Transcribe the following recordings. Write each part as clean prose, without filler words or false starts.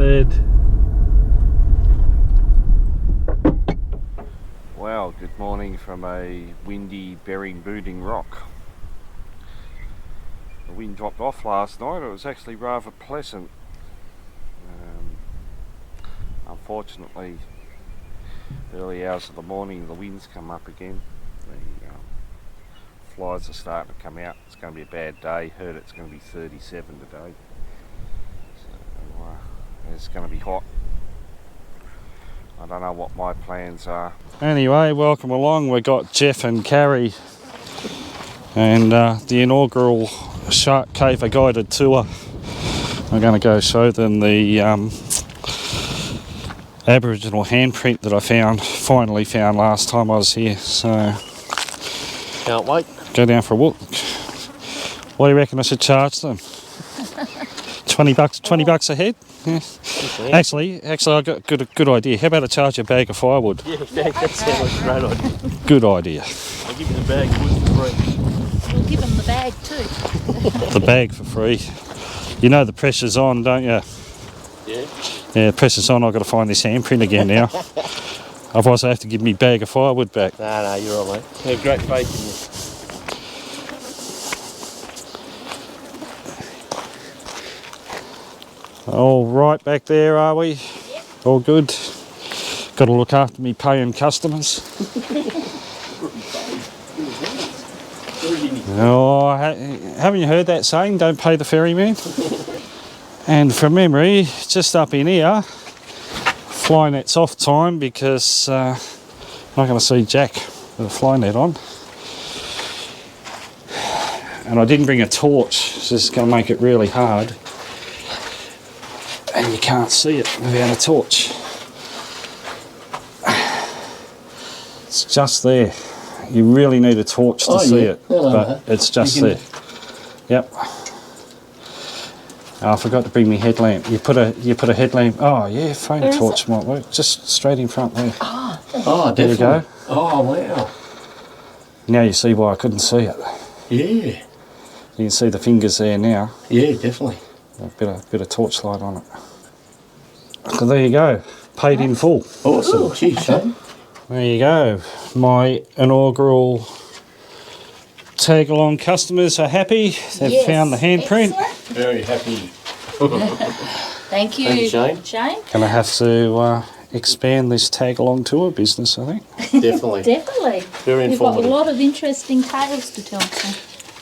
bed. Well, good morning from a windy Bering Rock. The wind dropped off last night. It was actually rather pleasant. Unfortunately, early hours of the morning the winds come up again. The flies are starting to come out. It's going to be a bad day. Heard it's going to be 37 today. So it's going to be hot. I don't know what my plans are. Anyway, welcome along. We've got Jeff and Carrie and the inaugural Sharkcaver guided tour. I'm going to go show them the Aboriginal handprint that I finally found last time I was here. So can't wait. Go down for a walk. What do you reckon I should charge them? 20 bucks a head? Yeah. Actually, I got a good idea. How about I charge you a bag of firewood? Yeah, that sounds like a great idea. Good idea. I'll give you the bag of wood for free. We'll give them the bag too. The bag for free. You know the pressure's on, don't you? Yeah. Yeah, the pressure's on. I've got to find this handprint again now. Otherwise I have to give me bag of firewood back. No, you're all right, mate. I have great faith in you. All right back there, are we? Yep. All good? Got to look after me paying customers. Oh, haven't you heard that saying, don't pay the ferryman? And from memory, just up in here, fly net's off time because I'm not going to see Jack with a fly net on. And I didn't bring a torch, so this is going to make it really hard. And you can't see it without a torch. It's just there. You really need a torch to see it, but it's just there. Yep. Oh, I forgot to bring my headlamp. You put a headlamp. Oh yeah, phone torch might work. Just straight in front there. Oh, there definitely. you go. Oh wow. Now you see why I couldn't see it. Yeah. You can see the fingers there now. Yeah, definitely. A bit of torchlight on it. So there you go. Paid in full. Awesome. Cheers, Shane. There you go. My inaugural tag-along customers are happy. They've found the handprint. Excellent. Very happy. Thank you, Thank you, Shane. Gonna have to expand this tag-along tour business, I think. Definitely. Definitely. Very You've got informative. a lot of interesting tales to tell.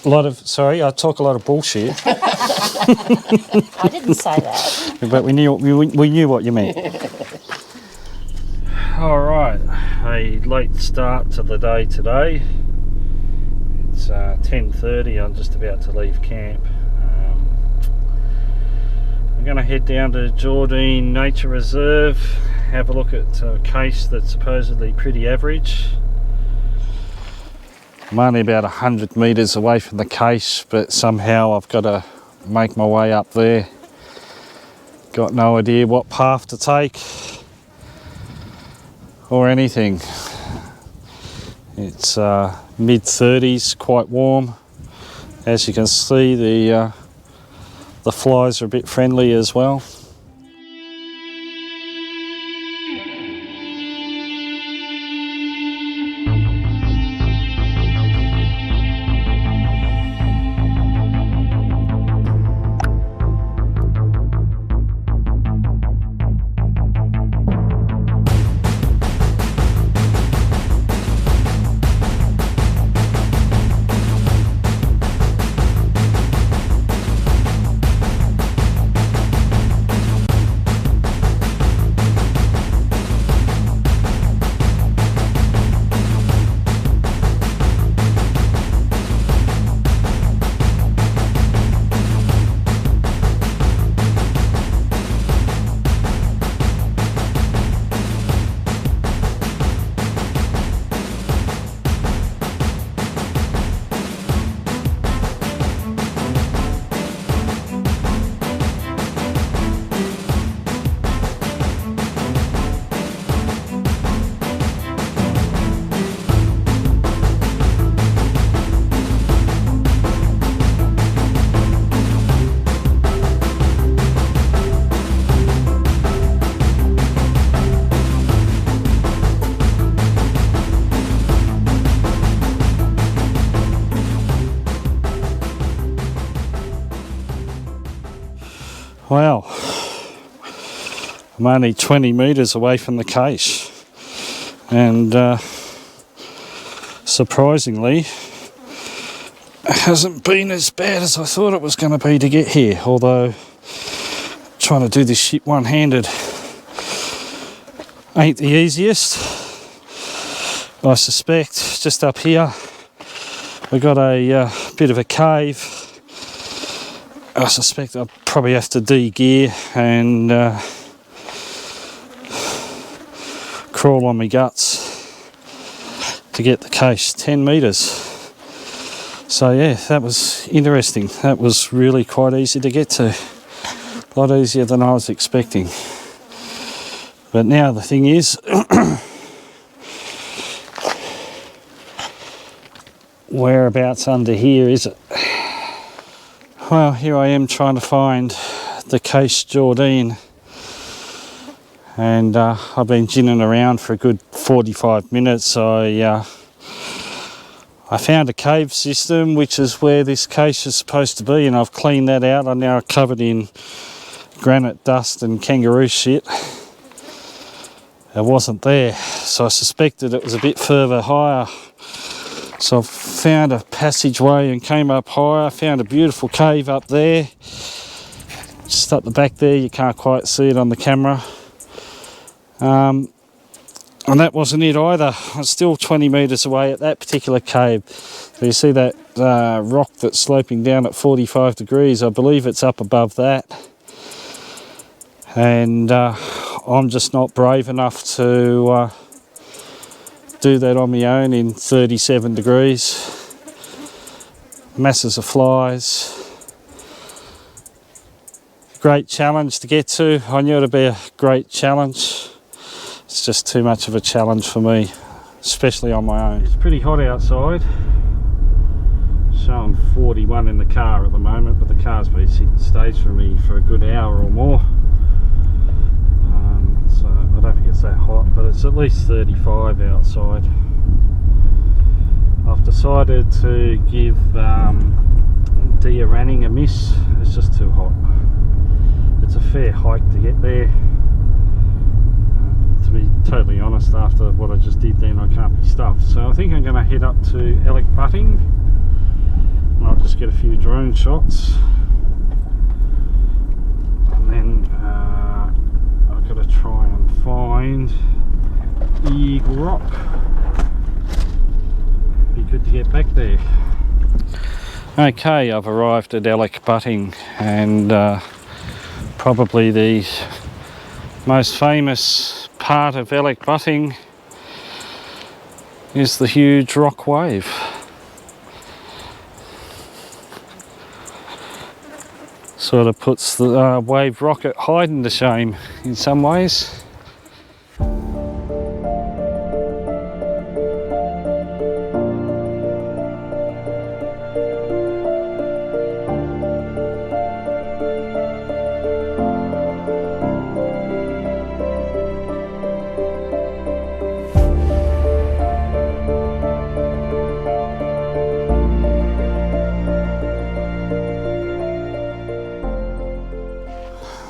I talk a lot of bullshit, I didn't say that. but we knew what you meant. All right, a late start to the day today. It's 10:30. I'm just about to leave camp. I'm going to head down to Jordine Nature Reserve, have a look at a case that's supposedly pretty average. I'm only about 100 metres away from the case, but somehow I've got to make my way up there. Got no idea what path to take or anything. It's mid-30s, quite warm. As you can see, the flies are a bit friendly as well. I'm only 20 metres away from the cache, and surprisingly it hasn't been as bad as I thought it was going to be to get here, although trying to do this shit one-handed ain't the easiest. I suspect just up here we got a bit of a cave. I suspect I'll probably have to de-gear and crawl on my guts to get the cache. 10 metres. So yeah, that was interesting. That was really quite easy to get to. A lot easier than I was expecting. But now the thing is, whereabouts under here is it? Well, here I am trying to find the Cache Jardine, and I've been ginning around for a good 45 minutes. I found a cave system, which is where this cache is supposed to be, and I've cleaned that out. I'm now covered in granite dust and kangaroo shit. It wasn't there, so I suspected it was a bit further higher. So I found a passageway and came up higher. I found a beautiful cave up there. Just up the back there, you can't quite see it on the camera. And that wasn't it either. I'm still 20 metres away at that particular cave. So you see that rock that's sloping down at 45 degrees. I believe it's up above that. And I'm just not brave enough to do that on my own in 37 degrees. Masses of flies. Great challenge to get to. I knew it'd be a great challenge. It's just too much of a challenge for me, especially on my own. It's pretty hot outside. Showing 41 in the car at the moment, but the car's been sitting stage for me for a good hour or more. So I don't think it's that hot, but it's at least 35 outside. I've decided to give Deer Ranning a miss. It's just too hot. It's a fair hike to get there. To be totally honest, after what I just did then, I can't be stuffed. So I think I'm going to head up to Ellick Butting, and I'll just get a few drone shots, and then I've got to try and find Eagle Rock. Be good to get back there. Okay, I've arrived at Ellick Butting, and probably the most famous part of Ellick Butting is the huge rock wave. Sort of puts the wave rocket hiding to shame in some ways.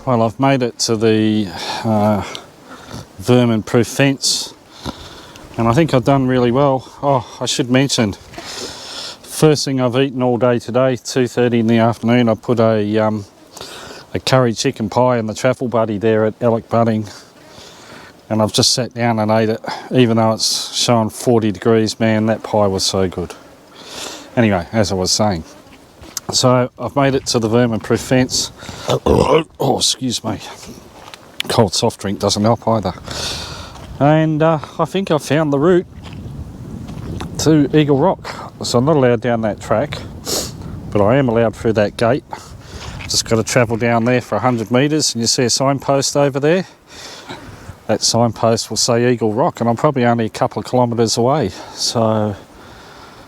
Well, I've made it to the vermin-proof fence, and I think I've done really well. Oh, I should mention, first thing I've eaten all day today, 2:30 in the afternoon, I put a curry chicken pie in the travel buddy there at Ellick Butting, and I've just sat down and ate it, even though it's showing 40 degrees. Man, that pie was so good. Anyway, as I was saying, so I've made it to the vermin-proof fence. Oh, excuse me. Cold soft drink doesn't help either. And I think I've found the route to Eagle Rock. So I'm not allowed down that track, but I am allowed through that gate. Just got to travel down there for 100 metres, and you see a signpost over there. That signpost will say Eagle Rock, and I'm probably only a couple of kilometres away. So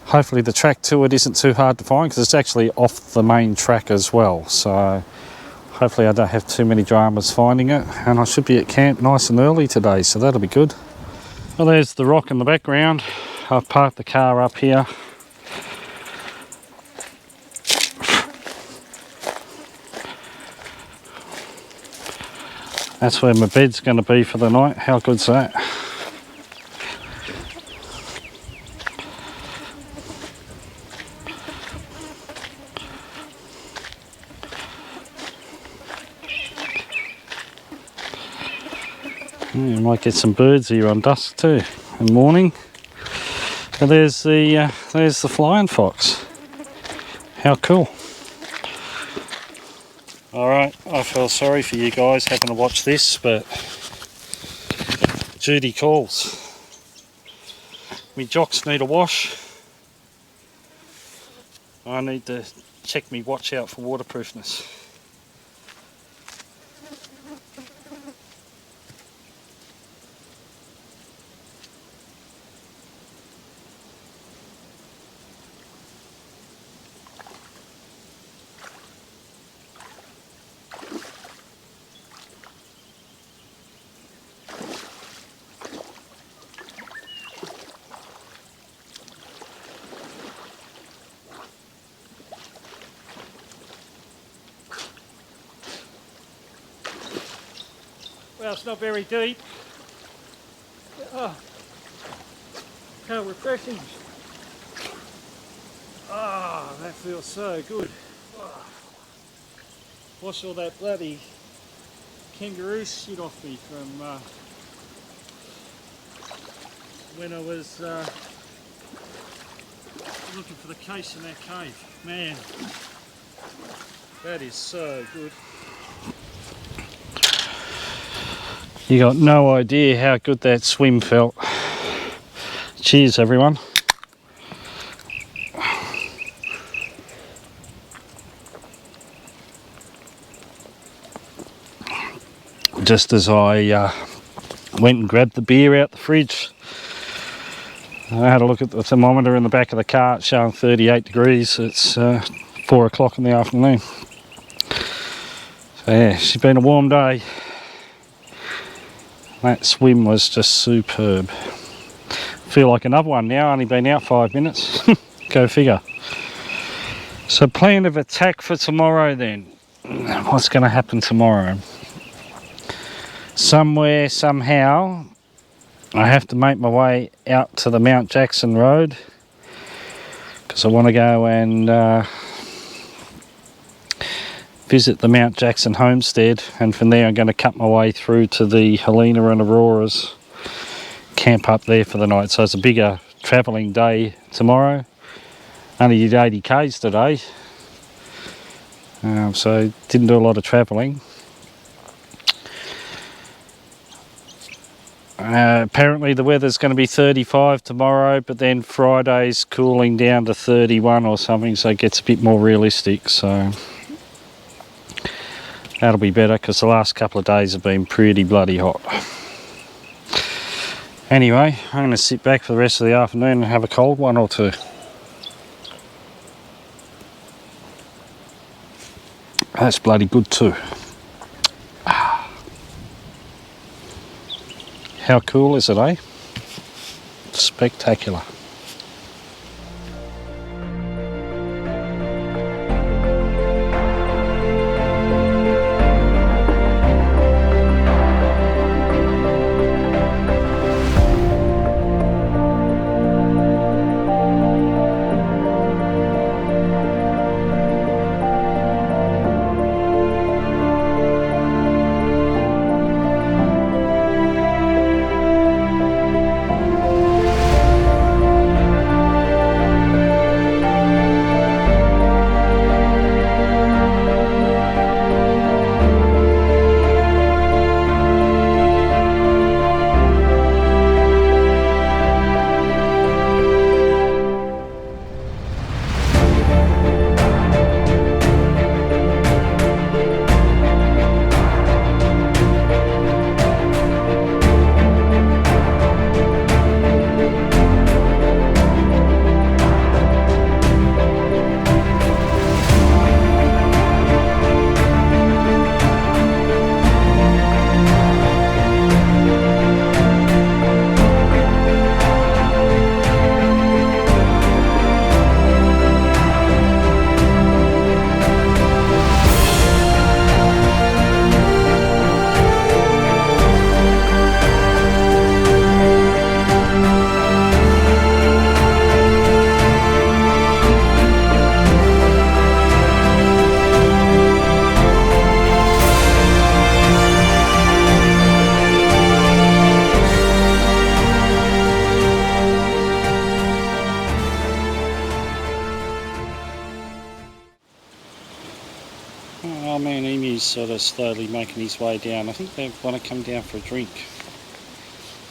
hopefully the track to it isn't too hard to find, because it's actually off the main track as well. So hopefully I don't have too many dramas finding it, and I should be at camp nice and early today, so that'll be good. Well, there's the rock in the background. I've parked the car up here. That's where my bed's going to be for the night. How good's that? You might get some birds here on dusk too, in the morning. And there's the flying fox. How cool! All right, I feel sorry for you guys having to watch this, but Judy calls. Me jocks need a wash. I need to check me watch out for waterproofness. Well, it's not very deep. Oh, how refreshing. Ah, that feels so good. Oh. Wash all that bloody kangaroo shit off me from when I was looking for the case in that cave. Man, that is so good. You got no idea how good that swim felt. Cheers, everyone. Just as I went and grabbed the beer out the fridge, I had a look at the thermometer in the back of the car. It's showing 38 degrees. It's 4 o'clock in the afternoon. So yeah, it's been a warm day. That swim was just superb. Feel like another one now, only been out 5 minutes. Go figure. So plan of attack for tomorrow then. What's going to happen tomorrow? Somewhere, somehow, I have to make my way out to the Mount Jackson Road because I want to go and visit the Mount Jackson homestead, and from there I'm going to cut my way through to the Helena and Aurora's, camp up there for the night. So it's a bigger travelling day tomorrow. Only did 80 k's today, so didn't do a lot of travelling. Apparently the weather's going to be 35 tomorrow, but then Friday's cooling down to 31 or something, so it gets a bit more realistic. So that'll be better because the last couple of days have been pretty bloody hot. Anyway, I'm going to sit back for the rest of the afternoon and have a cold one or two. That's bloody good too. How cool is it, eh? Spectacular. old man emu's sort of slowly making his way down. I think they want to come down for a drink.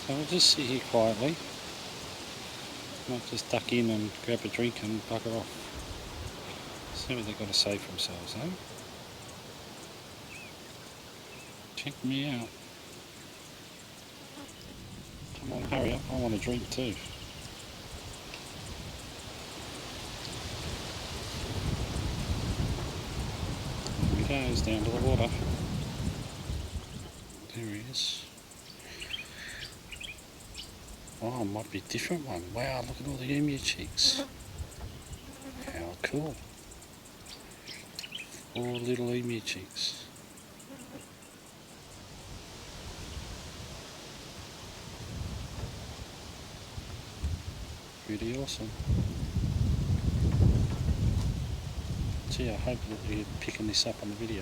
So we'll just sit here quietly. Might just duck in and grab a drink and bugger off. See what they've got to say for themselves, eh? Check me out. Come on, hurry up. I want a drink too. There he goes, down to the water. There he is. Oh, it might be a different one. Wow, look at all the emu chicks. How cool. 4 little emu chicks. Pretty awesome. Gee, I hope that you're picking this up on the video.